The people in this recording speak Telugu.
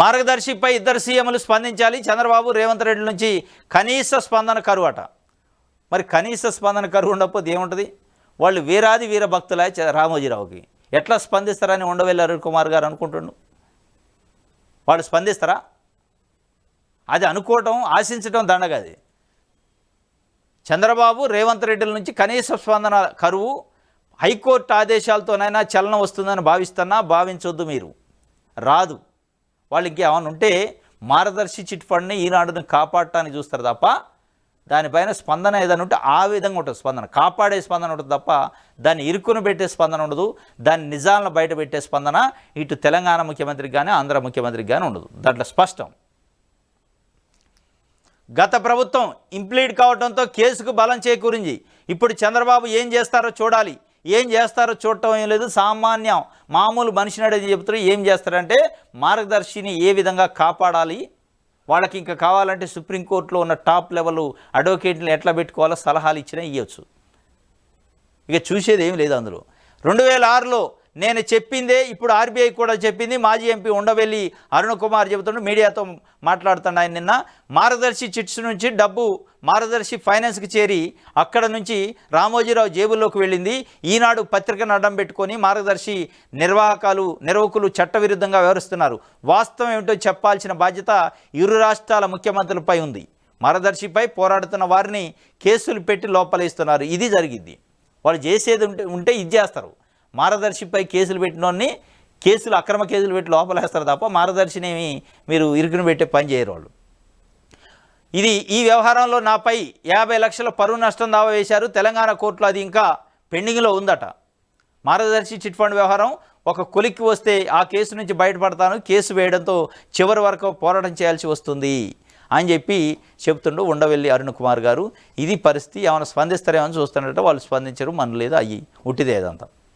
మార్గదర్శిపై ఇద్దరు సీఎంలు స్పందించాలి. చంద్రబాబు రేవంత్ రెడ్డి నుంచి కనీస స్పందన కరువట. మరి కనీస స్పందన కరువు ఉండకపోతే ఏముంటుంది? వాళ్ళు వీరాది వీర భక్తులే రామోజీరావుకి. ఎట్లా స్పందిస్తారని ఉండవెల్లి అరుణ్ కుమార్ గారు అనుకుంటుండు. వాళ్ళు స్పందిస్తారా? అది అనుకోవటం, ఆశించడం దండగది. చంద్రబాబు రేవంత్ రెడ్డిల నుంచి కనీస స్పందన కరువు. హైకోర్టు ఆదేశాలతోనైనా చలనం వస్తుందని భావించొద్దు మీరు. రాదు. వాళ్ళు ఇంకేమైనా ఉంటే మార్గదర్శి చిట్ ఫండ్ని ఈనాడుని కాపాడటానికి చూస్తారు తప్ప దానిపైన స్పందన ఏదైనా ఉంటే ఆ విధంగా ఉంటుంది. స్పందన కాపాడే స్పందన ఉంటుంది తప్ప దాన్ని ఇరుకును పెట్టే స్పందన ఉండదు. దాన్ని నిజాలను బయట పెట్టే స్పందన ఇటు తెలంగాణ ముఖ్యమంత్రికి కానీ ఆంధ్ర ముఖ్యమంత్రికి కానీ ఉండదు. దాంట్లో స్పష్టం. గత ప్రభుత్వం ఇంప్లీడ్ కావడంతో కేసుకు బలం చేకూరింది. ఇప్పుడు చంద్రబాబు ఏం చేస్తారో చూడాలి. ఏం చేస్తారో చూడటం ఏం లేదు. మామూలు మనిషిని చెప్తారు. ఏం చేస్తారంటే మార్గదర్శిని ఏ విధంగా కాపాడాలి, వాళ్ళకి ఇంకా కావాలంటే సుప్రీంకోర్టులో ఉన్న టాప్ లెవెల్ అడ్వకేట్ని ఎట్లా పెట్టుకోవాలో సలహాలు ఇచ్చినా ఇవ్వచ్చు. ఇక చూసేది ఏం లేదు అందులో. 2006లో నేను చెప్పిందే ఇప్పుడు ఆర్బీఐ కూడా చెప్పింది. మాజీ ఎంపీ ఉండవెల్లి అరుణ్ కుమార్ చెబుతుండే, మీడియాతో మాట్లాడుతున్న ఆయన నిన్న, మార్గదర్శి చిట్స్ నుంచి డబ్బు మార్గదర్శి ఫైనాన్స్కి చేరి అక్కడ నుంచి రామోజీరావు జేబుల్లోకి వెళ్ళింది. ఈనాడు పత్రికను అడ్డం పెట్టుకొని మార్గదర్శి నిర్వాహకులు చట్టవిరుద్ధంగా వ్యవహరిస్తున్నారు. వాస్తవం ఏమిటో చెప్పాల్సిన బాధ్యత ఇరు రాష్ట్రాల ముఖ్యమంత్రులపై ఉంది. మార్గదర్శిపై పోరాడుతున్న వారిని కేసులు పెట్టి లోపలేస్తున్నారు. ఇది జరిగింది. వాళ్ళు చేసేది ఉంటే ఇది చేస్తారు. మార్గదర్శిపై కేసులు పెట్టినోన్ని అక్రమ కేసులు పెట్టి లోపలేస్తారు తప్ప మార్గదర్శినేమి మీరు ఇరుకును పెట్టే పని చేయరు వాళ్ళు. ఈ వ్యవహారంలో నాపై 50 లక్షల పరువు నష్టం దావా వేశారు. తెలంగాణ కోర్టులో అది ఇంకా పెండింగ్లో ఉందట. మార్గదర్శి చిట్ ఫండ్ వ్యవహారం ఒక కొలిక్కి వస్తే ఆ కేసు నుంచి బయటపడతాను, కేసు వేయడంతో చివరి వరకు పోరాటం చేయాల్సి వస్తుంది అని చెప్తుండూ ఉండవెల్లి అరుణ్ కుమార్ గారు. ఇది పరిస్థితి. ఏమైనా స్పందిస్తారేమని చూస్తున్నట్టు వాళ్ళు స్పందించరు. మన లేదు, అయ్యి ఉట్టిదే అదంతా.